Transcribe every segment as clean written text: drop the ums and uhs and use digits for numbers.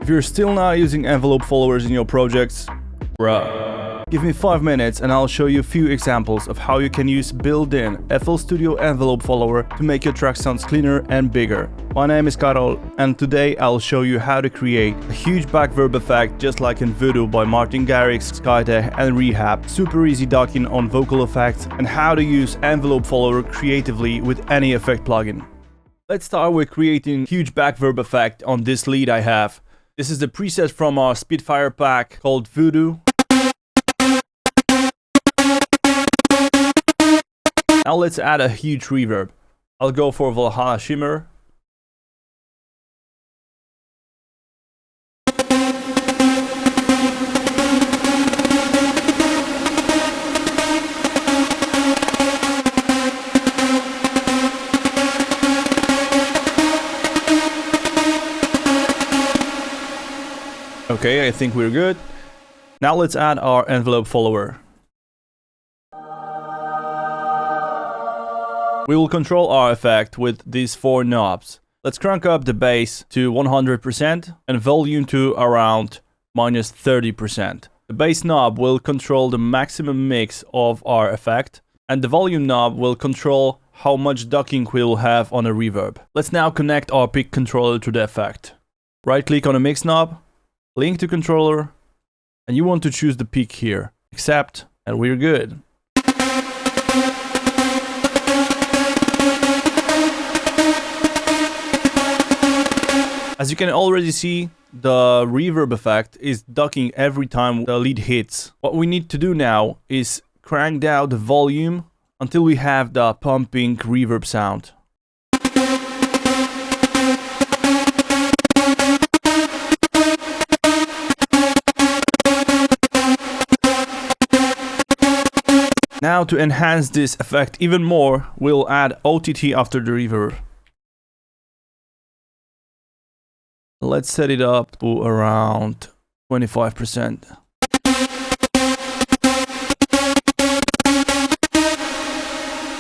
If you're still not using envelope followers in your projects, bruh, give me 5 minutes and I'll show you a few examples of how you can use built-in FL Studio envelope follower to make your track sounds cleaner and bigger. My name is Karol, and today I'll show you how to create a huge backverb effect just like in Voodoo by Martin Garrix, Skytech and Rehab. Super easy docking on vocal effects and how to use envelope follower creatively with any effect plugin. Let's start with creating a huge backverb effect on this lead I have. This is the preset from our Spitfire pack called Voodoo. Now let's add a huge reverb. I'll go for Valhalla Shimmer. Okay, I think we're good. Now let's add our envelope follower. We will control our effect with these 4 knobs. Let's crank up the bass to 100% and volume to around -30%. The bass knob will control the maximum mix of our effect, and the volume knob will control how much ducking we will have on a reverb. Let's now connect our pick controller to the effect. Right click on the mix knob, link to controller, and you want to choose the peak here. Accept, and we're good. As you can already see, the reverb effect is ducking every time the lead hits. What we need to do now is crank down the volume until we have the pumping reverb sound. Now to enhance this effect even more, we'll add OTT after the reverb. Let's set it up to around 25%.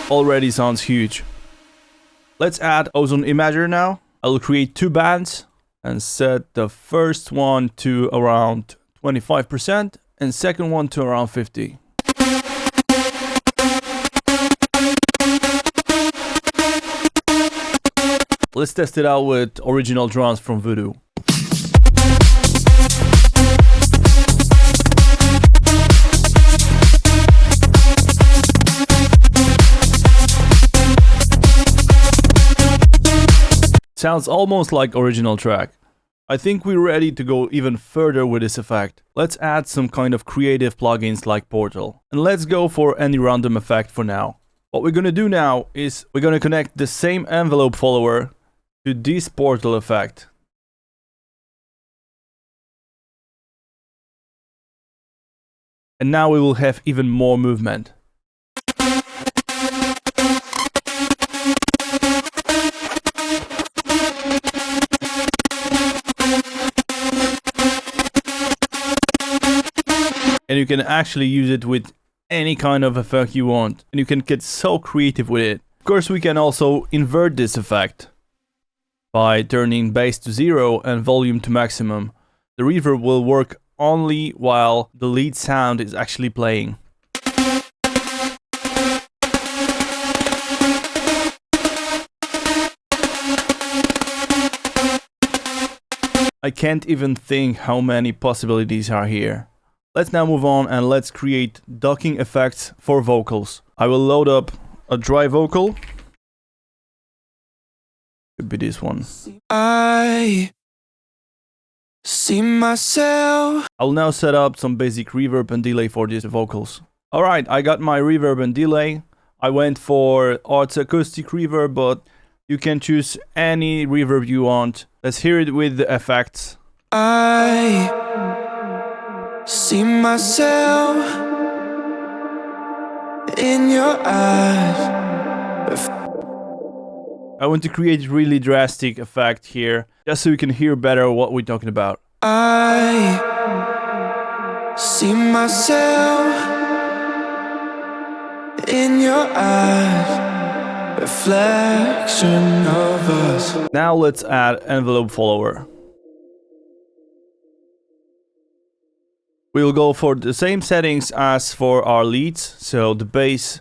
Already sounds huge. Let's add Ozone Imager now. I'll create 2 bands and set the first one to around 25% and second one to around 50%. Let's test it out with original drums from Voodoo. Sounds almost like original track. I think we're ready to go even further with this effect. Let's add some kind of creative plugins like Portal. And let's go for any random effect for now. What we're gonna do now is we're gonna connect the same envelope follower to this portal effect. And now we will have even more movement. And you can actually use it with any kind of effect you want. And you can get so creative with it. Of course, we can also invert this effect by turning bass to 0 and volume to maximum. The reverb will work only while the lead sound is actually playing. I can't even think how many possibilities are here. Let's now move on and let's create ducking effects for vocals. I will load up a dry vocal. Could be this one. I see myself. I'll now set up some basic reverb and delay for these vocals. Alright, I got my reverb and delay. I went for Arts Acoustic Reverb, but you can choose any reverb you want. Let's hear it with the effects. I see myself in your eyes. I want to create a really drastic effect here, just so you can hear better what we're talking about. I see myself in your eyes, reflection of us. Now let's add envelope follower. We'll go for the same settings as for our leads, so the bass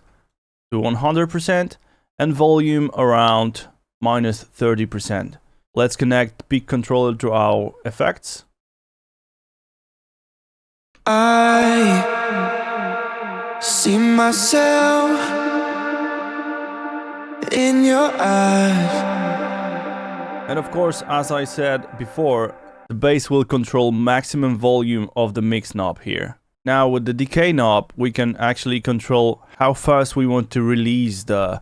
to 100% and volume around -30%. Let's connect peak controller to our effects. I see myself in your eyes. And of course, as I said before, the bass will control maximum volume of the mix knob here. Now with the decay knob, we can actually control how fast we want to release the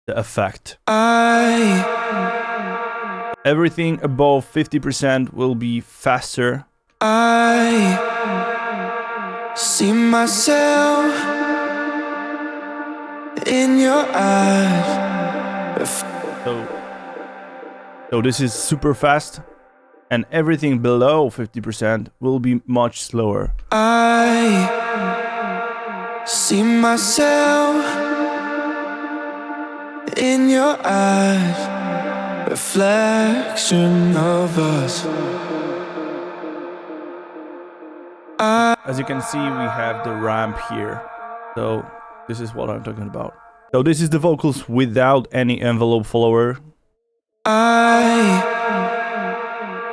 effect. Everything above 50% will be faster. I see myself in your eyes. So this is super fast, and everything below 50% will be much slower. I see myself in your eyes, reflection of us. As you can see, we have the ramp here. So this is what I'm talking about. So this is the vocals without any envelope follower. I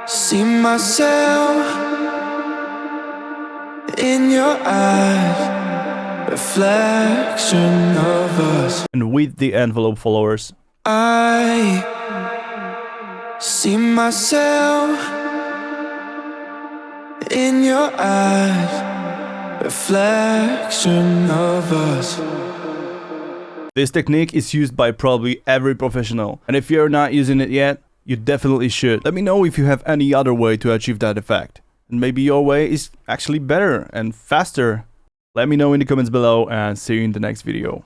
see myself in your eyes, reflection of us. And with the envelope followers. I see myself in your eyes, reflection of us. This technique is used by probably every professional, and if you're not using it yet, you definitely should. Let me know if you have any other way to achieve that effect. And maybe your way is actually better and faster. Let me know in the comments below, and see you in the next video.